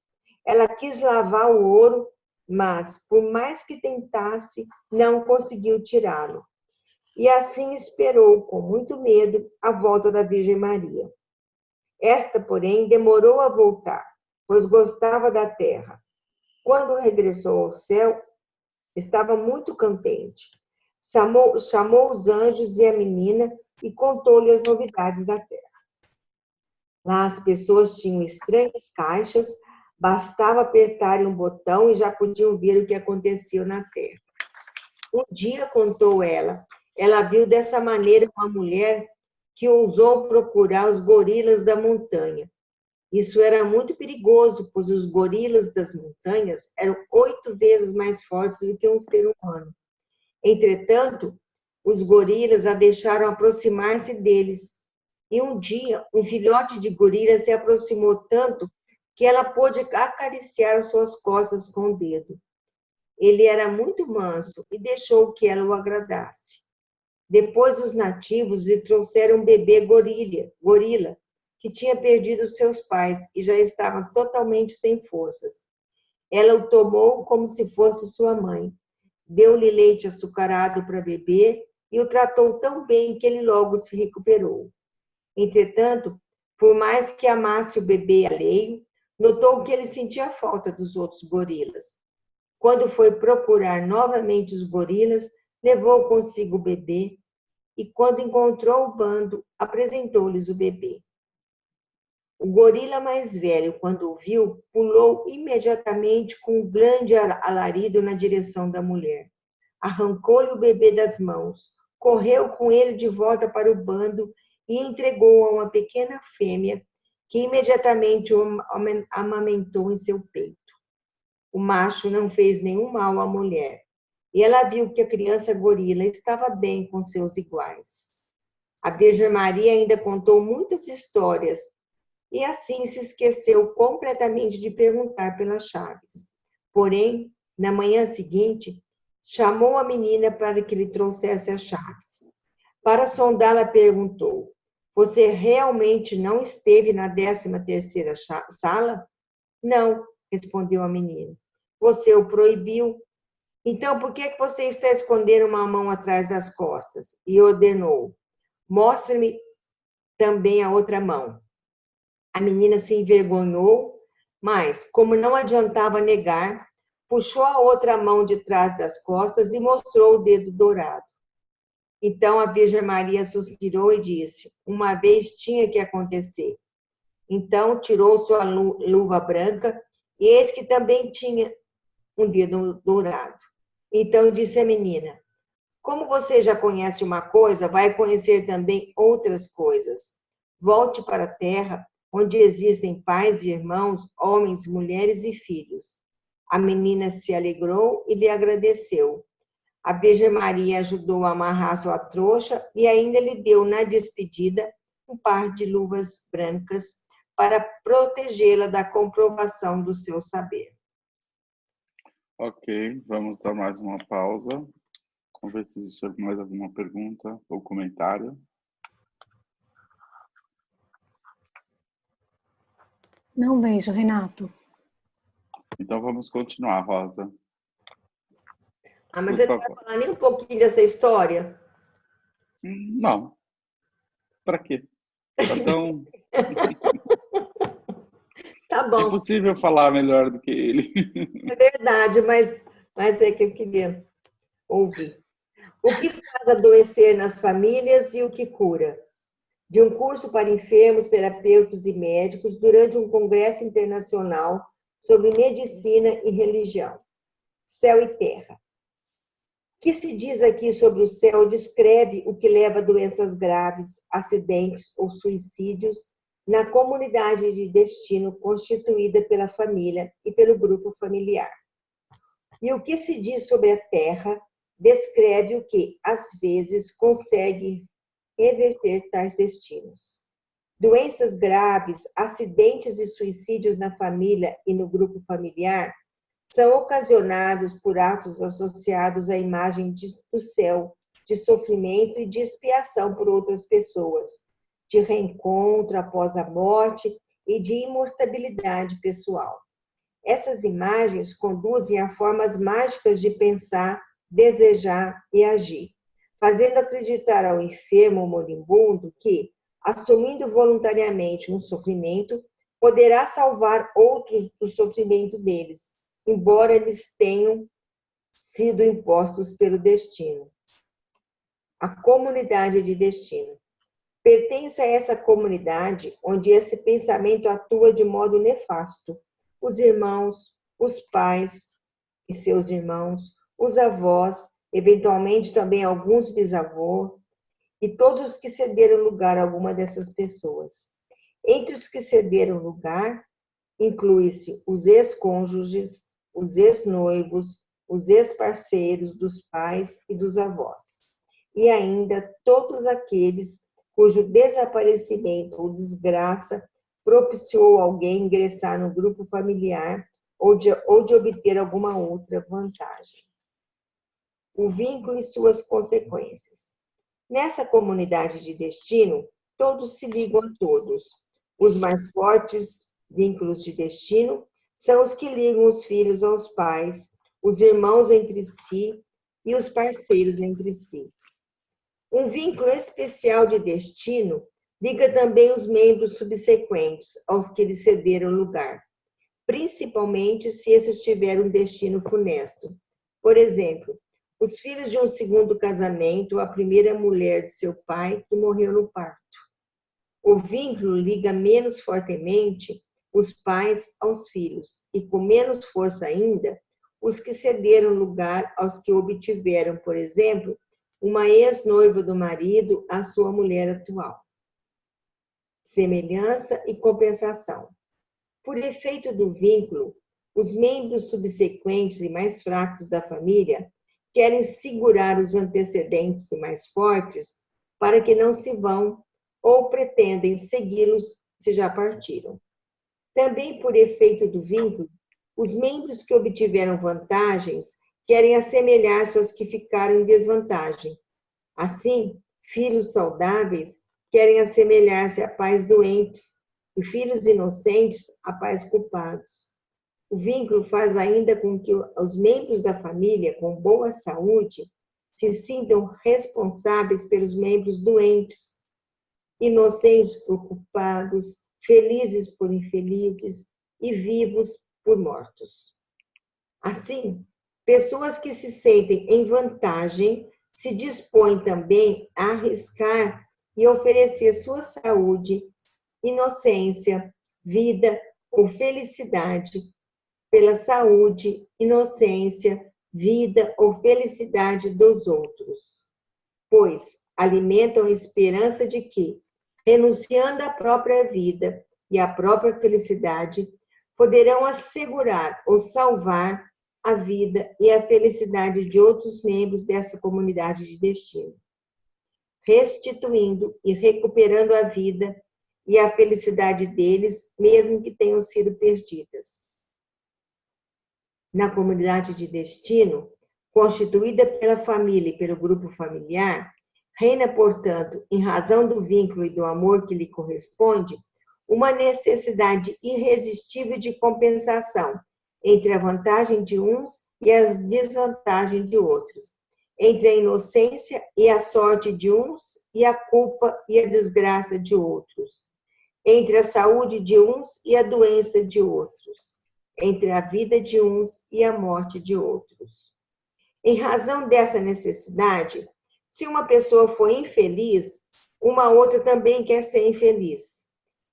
Ela quis lavar o ouro, mas, por mais que tentasse, não conseguiu tirá-lo. E assim esperou, com muito medo, a volta da Virgem Maria. Esta, porém, demorou a voltar, pois gostava da terra. Quando regressou ao céu, estava muito contente. Chamou os anjos e a menina e contou-lhe as novidades da terra. Lá as pessoas tinham estranhas caixas, bastava apertarem um botão e já podiam ver o que acontecia na terra. Um dia, contou ela viu dessa maneira uma mulher que ousou procurar os gorilas da montanha. Isso era muito perigoso, pois os gorilas das montanhas eram 8 vezes mais fortes do que um ser humano. Entretanto, os gorilas a deixaram aproximar-se deles. E um dia, um filhote de gorila se aproximou tanto que ela pôde acariciar suas costas com o dedo. Ele era muito manso e deixou que ela o agradasse. Depois, os nativos lhe trouxeram um bebê gorila, que tinha perdido seus pais e já estava totalmente sem forças. Ela o tomou como se fosse sua mãe, deu-lhe leite açucarado para beber e o tratou tão bem que ele logo se recuperou. Entretanto, por mais que amasse o bebê alheio, notou que ele sentia falta dos outros gorilas. Quando foi procurar novamente os gorilas, levou consigo o bebê e, quando encontrou o bando, apresentou-lhes o bebê. O gorila mais velho, quando o viu, pulou imediatamente com um grande alarido na direção da mulher. Arrancou-lhe o bebê das mãos, correu com ele de volta para o bando e entregou a uma pequena fêmea que imediatamente o amamentou em seu peito. O macho não fez nenhum mal à mulher, e ela viu que a criança gorila estava bem com seus iguais. A Virgem Maria ainda contou muitas histórias, e assim se esqueceu completamente de perguntar pelas chaves. Porém, na manhã seguinte, chamou a menina para que lhe trouxesse as chaves. Para sondá-la, perguntou: "Você realmente não esteve na 13ª sala?" "Não", respondeu a menina. "Você o proibiu. Então, por que você está escondendo uma mão atrás das costas?" E ordenou: "Mostre-me também a outra mão." A menina se envergonhou, mas, como não adiantava negar, puxou a outra mão de trás das costas e mostrou o dedo dourado. Então a Virgem Maria suspirou e disse: "Uma vez tinha que acontecer." Então tirou sua luva branca e eis que também tinha um dedo dourado. Então disse a menina: "Como você já conhece uma coisa, vai conhecer também outras coisas. Volte para a terra, onde existem pais e irmãos, homens, mulheres e filhos." A menina se alegrou e lhe agradeceu. A Virgem Maria ajudou a amarrar sua trouxa e ainda lhe deu, na despedida, um par de luvas brancas para protegê-la da comprovação do seu saber. Ok, vamos dar mais uma pausa. Vamos ver se existe mais alguma pergunta ou comentário. Não vejo, Renato. Então vamos continuar, Rosa. Mas você não vai falar nem um pouquinho dessa história? Não. Para quê? Então, Tá bom. é impossível falar melhor do que ele. É verdade, mas é que eu queria ouvir. O que faz adoecer nas famílias e o que cura? De um curso para enfermos, terapeutas e médicos durante um congresso internacional sobre medicina e religião. Céu e terra. O que se diz aqui sobre o céu descreve o que leva a doenças graves, acidentes ou suicídios na comunidade de destino constituída pela família e pelo grupo familiar. E o que se diz sobre a terra descreve o que, às vezes, consegue reverter tais destinos. Doenças graves, acidentes e suicídios na família e no grupo familiar são ocasionados por atos associados à imagem do céu, de sofrimento e de expiação por outras pessoas, de reencontro após a morte e de imortalidade pessoal. Essas imagens conduzem a formas mágicas de pensar, desejar e agir, fazendo acreditar ao enfermo ou moribundo que, assumindo voluntariamente um sofrimento, poderá salvar outros do sofrimento deles, embora eles tenham sido impostos pelo destino. A comunidade de destino. Pertence a essa comunidade onde esse pensamento atua de modo nefasto. Os irmãos, os pais e seus irmãos, os avós, eventualmente também alguns bisavós, e todos os que cederam lugar a alguma dessas pessoas. Entre os que cederam lugar, inclui-se os ex-cônjuges, os ex-noivos, os ex-parceiros dos pais e dos avós, e ainda todos aqueles cujo desaparecimento ou desgraça propiciou alguém ingressar no grupo familiar ou de obter alguma outra vantagem. O vínculo e suas consequências. Nessa comunidade de destino, todos se ligam a todos. Os mais fortes vínculos de destino são os que ligam os filhos aos pais, os irmãos entre si e os parceiros entre si. Um vínculo especial de destino liga também os membros subsequentes aos que lhe cederam lugar. principalmente se esses tiverem um destino funesto. Por exemplo, os filhos de um segundo casamento, a primeira mulher de seu pai que morreu no parto. O vínculo liga menos fortemente os pais aos filhos e com menos força ainda os que cederam lugar aos que obtiveram, por exemplo, uma ex-noiva do marido à sua mulher atual. Semelhança e compensação. Por efeito do vínculo, os membros subsequentes e mais fracos da família querem segurar os antecedentes e mais fortes para que não se vão ou pretendem segui-los se já partiram. Também por efeito do vínculo, os membros que obtiveram vantagens querem assemelhar-se aos que ficaram em desvantagem. Assim, filhos saudáveis querem assemelhar-se a pais doentes e filhos inocentes a pais culpados. O vínculo faz ainda com que os membros da família com boa saúde se sintam responsáveis pelos membros doentes, inocentes por culpados, felizes por infelizes e vivos por mortos. Assim, pessoas que se sentem em vantagem se dispõem também a arriscar e oferecer sua saúde, inocência, vida ou felicidade pela saúde, inocência, vida ou felicidade dos outros, pois alimentam a esperança de que, renunciando à própria vida e à própria felicidade, poderão assegurar ou salvar a vida e a felicidade de outros membros dessa comunidade de destino, restituindo e recuperando a vida e a felicidade deles, mesmo que tenham sido perdidas. Na comunidade de destino, constituída pela família e pelo grupo familiar, reina, portanto, em razão do vínculo e do amor que lhe corresponde, uma necessidade irresistível de compensação entre a vantagem de uns e a desvantagem de outros, entre a inocência e a sorte de uns e a culpa e a desgraça de outros, entre a saúde de uns e a doença de outros, entre a vida de uns e a morte de outros. Em razão dessa necessidade, se uma pessoa foi infeliz, uma outra também quer ser infeliz.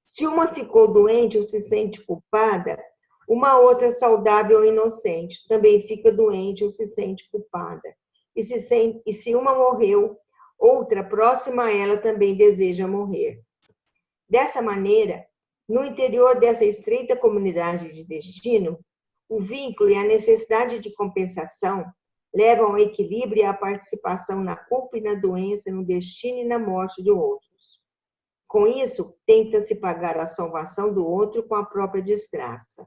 Se uma ficou doente ou se sente culpada, uma outra saudável ou inocente também fica doente ou se sente culpada. E se uma morreu, outra próxima a ela também deseja morrer. Dessa maneira, no interior dessa estreita comunidade de destino, o vínculo e a necessidade de compensação levam ao equilíbrio e à participação na culpa e na doença, no destino e na morte de outros. Com isso, tenta-se pagar a salvação do outro com a própria desgraça,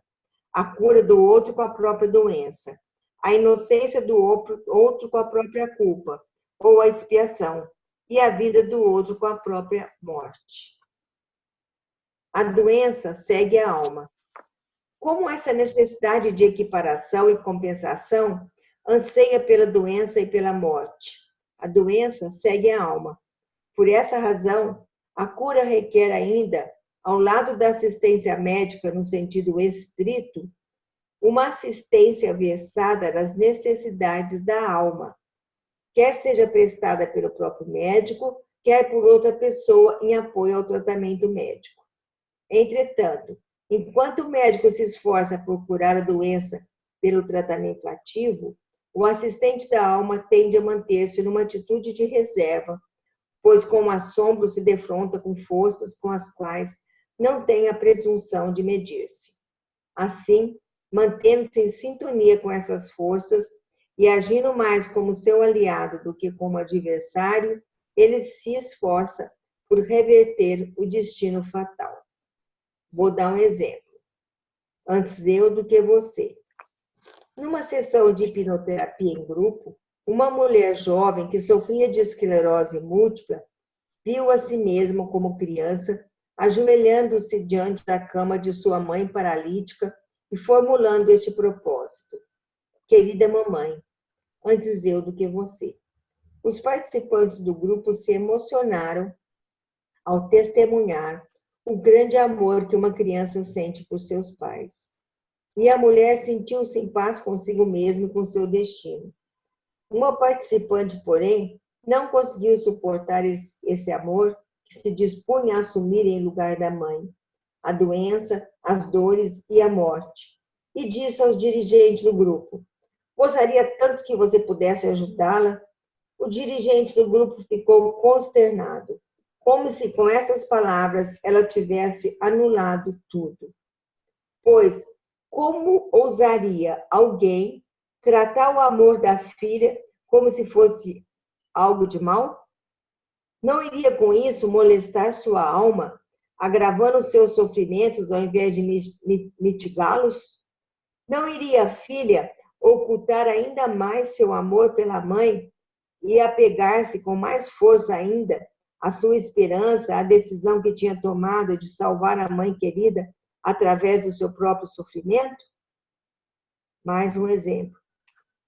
a cura do outro com a própria doença, a inocência do outro com a própria culpa, ou a expiação, e a vida do outro com a própria morte. A doença segue a alma. Como essa necessidade de equiparação e compensação anseia pela doença e pela morte, a doença segue a alma. Por essa razão, a cura requer ainda, ao lado da assistência médica no sentido estrito, uma assistência versada nas necessidades da alma, quer seja prestada pelo próprio médico, quer por outra pessoa em apoio ao tratamento médico. Entretanto, enquanto o médico se esforça por curar a doença pelo tratamento ativo, o assistente da alma tende a manter-se numa atitude de reserva, pois com assombro se defronta com forças com as quais não tem a presunção de medir-se. Assim, mantendo-se em sintonia com essas forças e agindo mais como seu aliado do que como adversário, ele se esforça por reverter o destino fatal. Vou dar um exemplo. Antes eu do que você. Numa sessão de hipnoterapia em grupo, uma mulher jovem que sofria de esclerose múltipla viu a si mesma como criança, ajoelhando-se diante da cama de sua mãe paralítica e formulando este propósito: querida mamãe, antes eu do que você. Os participantes do grupo se emocionaram ao testemunhar o grande amor que uma criança sente por seus pais. e a mulher sentiu-se em paz consigo mesma e com seu destino. Uma participante, porém, não conseguiu suportar esse amor que se dispunha a assumir em lugar da mãe, a doença, as dores e a morte, e disse aos dirigentes do grupo: gostaria tanto que você pudesse ajudá-la. O dirigente do grupo ficou consternado, como se com essas palavras ela tivesse anulado tudo. Pois, como ousaria alguém tratar o amor da filha como se fosse algo de mal? Não iria com isso molestar sua alma, agravando seus sofrimentos ao invés de mitigá-los? Não iria a filha ocultar ainda mais seu amor pela mãe e apegar-se com mais força ainda à sua esperança, à decisão que tinha tomado de salvar a mãe querida através do seu próprio sofrimento? Mais um exemplo.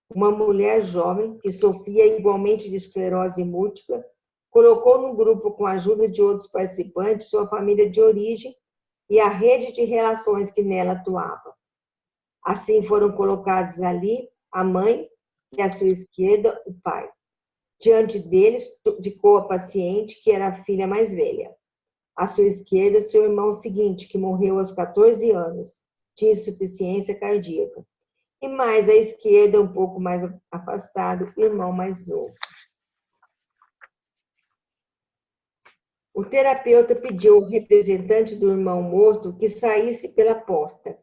Uma mulher jovem que sofria igualmente de esclerose múltipla colocou no grupo, com a ajuda de outros participantes, sua família de origem e a rede de relações que nela atuava. Assim foram colocados ali a mãe e à sua esquerda o pai. Diante deles ficou a paciente, que era a filha mais velha. À sua esquerda, seu irmão seguinte, que morreu aos 14 anos, tinha insuficiência cardíaca. E mais à esquerda, um pouco mais afastado, o irmão mais novo. O terapeuta pediu ao representante do irmão morto que saísse pela porta,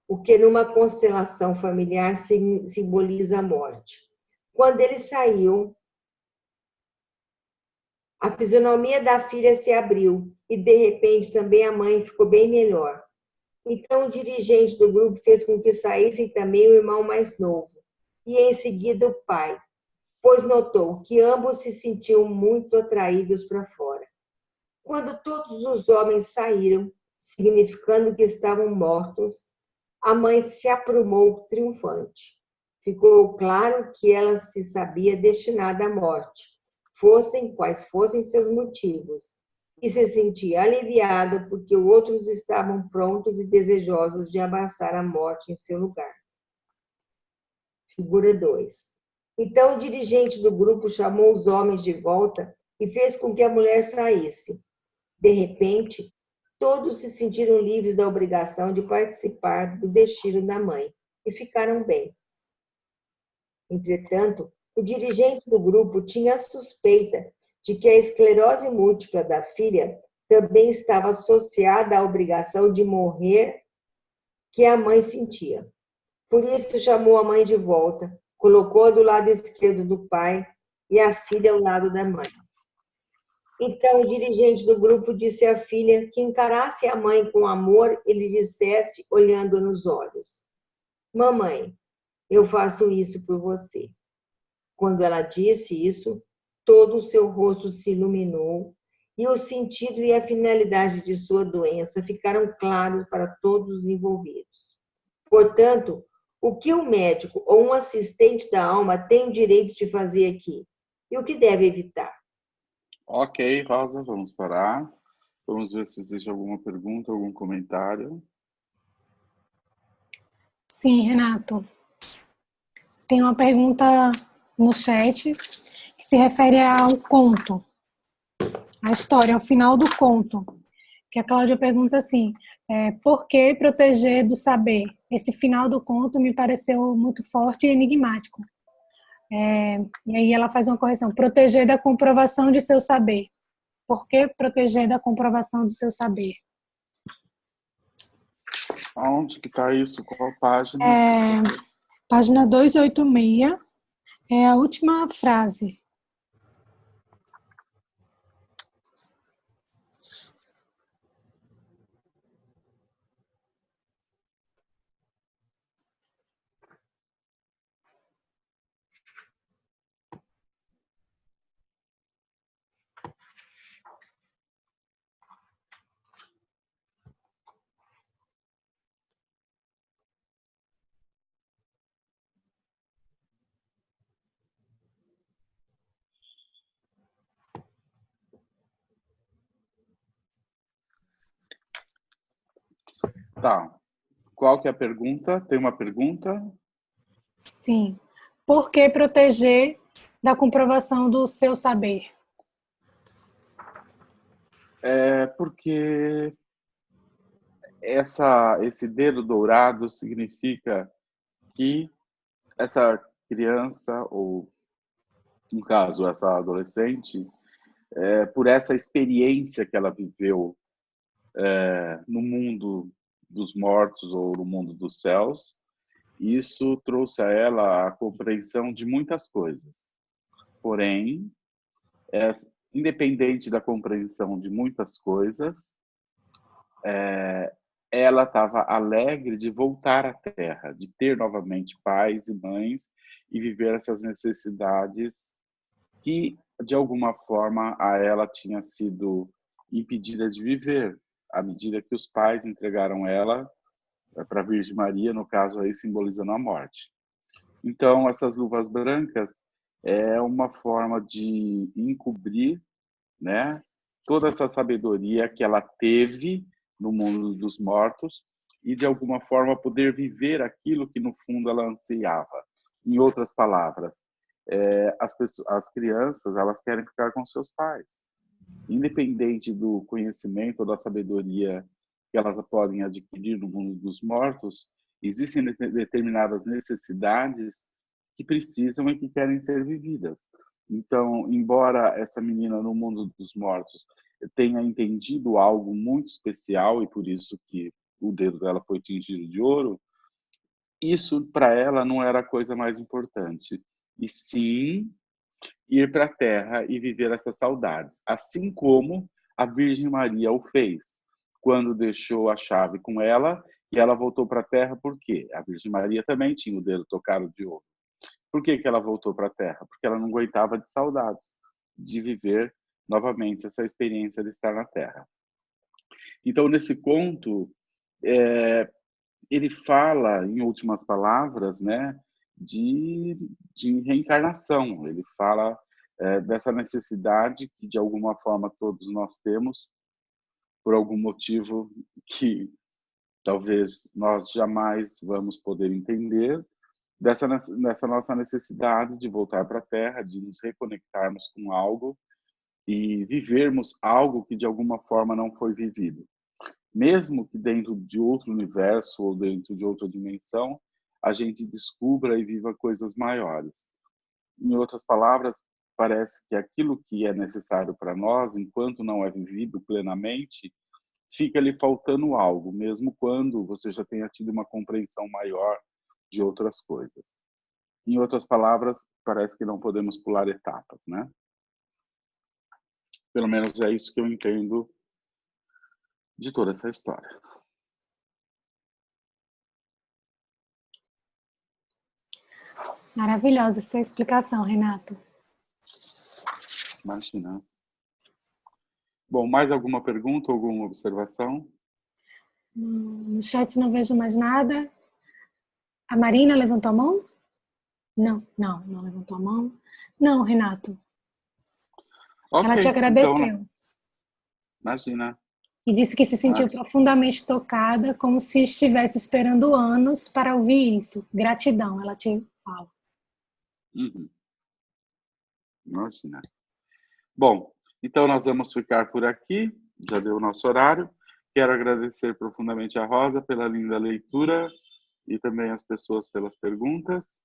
o que numa constelação familiar simboliza a morte. Quando ele saiu, a fisionomia da filha se abriu e, de repente, também a mãe ficou bem melhor. Então, o dirigente do grupo fez com que saíssem também o irmão mais novo e, em seguida, o pai, pois notou que ambos se sentiam muito atraídos para fora. Quando todos os homens saíram, significando que estavam mortos, a mãe se aprumou triunfante. Ficou claro que ela se sabia destinada à morte, fossem quais fossem seus motivos, e se sentia aliviada porque outros estavam prontos e desejosos de abraçar a morte em seu lugar. Figura 2. Então o dirigente do grupo chamou os homens de volta e fez com que a mulher saísse. De repente, todos se sentiram livres da obrigação de participar do destino da mãe e ficaram bem. Entretanto, o dirigente do grupo tinha a suspeita de que a esclerose múltipla da filha também estava associada à obrigação de morrer que a mãe sentia. Por isso, chamou a mãe de volta, colocou-a do lado esquerdo do pai e a filha ao lado da mãe. Então, o dirigente do grupo disse à filha que encarasse a mãe com amor e lhe dissesse, olhando nos olhos: mamãe, eu faço isso por você. Quando ela disse isso, todo o seu rosto se iluminou e o sentido e a finalidade de sua doença ficaram claros para todos os envolvidos. Portanto, o que um médico ou um assistente da alma tem o direito de fazer aqui? E o que deve evitar? Ok, Rosa, vamos parar. Vamos ver se existe alguma pergunta, algum comentário. Sim, Renato. Tem uma pergunta no chat que se refere ao conto, a história, ao final do conto. Que a Cláudia pergunta assim: por que proteger do saber? Esse final do conto me pareceu muito forte e enigmático. E aí ela faz uma correção: proteger da comprovação de seu saber. Por que proteger da comprovação do seu saber? Aonde que está isso? Qual página? Página 286, é a última frase. Tá. Qual que é a pergunta? Tem uma pergunta? Sim. Por que proteger da comprovação do seu saber? Porque esse dedo dourado significa que essa criança, ou no caso, essa adolescente, por essa experiência que ela viveu no mundo dos mortos ou no mundo dos céus, isso trouxe a ela a compreensão de muitas coisas. Porém, independente da compreensão de muitas coisas, ela estava alegre de voltar à Terra, de ter novamente pais e mães e viver essas necessidades que, de alguma forma, a ela tinha sido impedida de viver, à medida que os pais entregaram ela para a Virgem Maria, no caso aí simbolizando a morte. Então, essas luvas brancas é uma forma de encobrir, né, toda essa sabedoria que ela teve no mundo dos mortos e, de alguma forma, poder viver aquilo que, no fundo, ela ansiava. Em outras palavras, as crianças, elas querem ficar com seus pais. Independente do conhecimento ou da sabedoria que elas podem adquirir no mundo dos mortos, existem determinadas necessidades que precisam e que querem ser vividas. Então, embora essa menina no mundo dos mortos tenha entendido algo muito especial e por isso que o dedo dela foi tingido de ouro, isso para ela não era a coisa mais importante. E sim ir para a Terra e viver essas saudades, assim como a Virgem Maria o fez, quando deixou a chave com ela e ela voltou para a Terra. Por quê? A Virgem Maria também tinha o dedo tocado de ouro. Por que ela voltou para a Terra? Porque ela não aguentava de saudades, de viver novamente essa experiência de estar na Terra. Então, nesse conto, ele fala, em últimas palavras, né, de reencarnação. Ele fala dessa necessidade que, de alguma forma, todos nós temos, por algum motivo que talvez nós jamais vamos poder entender, dessa nossa necessidade de voltar para a Terra, de nos reconectarmos com algo e vivermos algo que, de alguma forma, não foi vivido. Mesmo que dentro de outro universo ou dentro de outra dimensão, a gente descubra e viva coisas maiores. Em outras palavras, parece que aquilo que é necessário para nós, enquanto não é vivido plenamente, fica lhe faltando algo, mesmo quando você já tenha tido uma compreensão maior de outras coisas. Em outras palavras, parece que não podemos pular etapas, né? Pelo menos é isso que eu entendo de toda essa história. Maravilhosa essa explicação, Renato. Imagina. Bom, mais alguma pergunta, alguma observação? No chat não vejo mais nada. A Marina levantou a mão? Não levantou a mão. Não, Renato. Okay, ela te agradeceu. Então, imagina. E disse que se sentiu profundamente tocada, como se estivesse esperando anos para ouvir isso. Gratidão, ela te fala. Imagina. Bom, então nós vamos ficar por aqui. Já deu o nosso horário. Quero agradecer profundamente a Rosa pela linda leitura e também as pessoas pelas perguntas.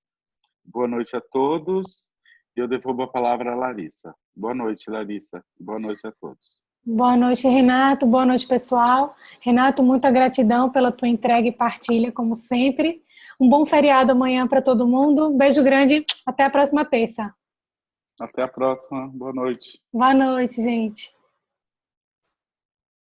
Boa noite a todos. Eu devolvo a palavra a Larissa. Boa noite, Larissa. Boa noite a todos. Boa noite, Renato. Boa noite, pessoal. Renato, muita gratidão pela tua entrega e partilha, como sempre. Um bom feriado amanhã para todo mundo. Um beijo grande. Até a próxima terça. Até a próxima. Boa noite. Boa noite, gente.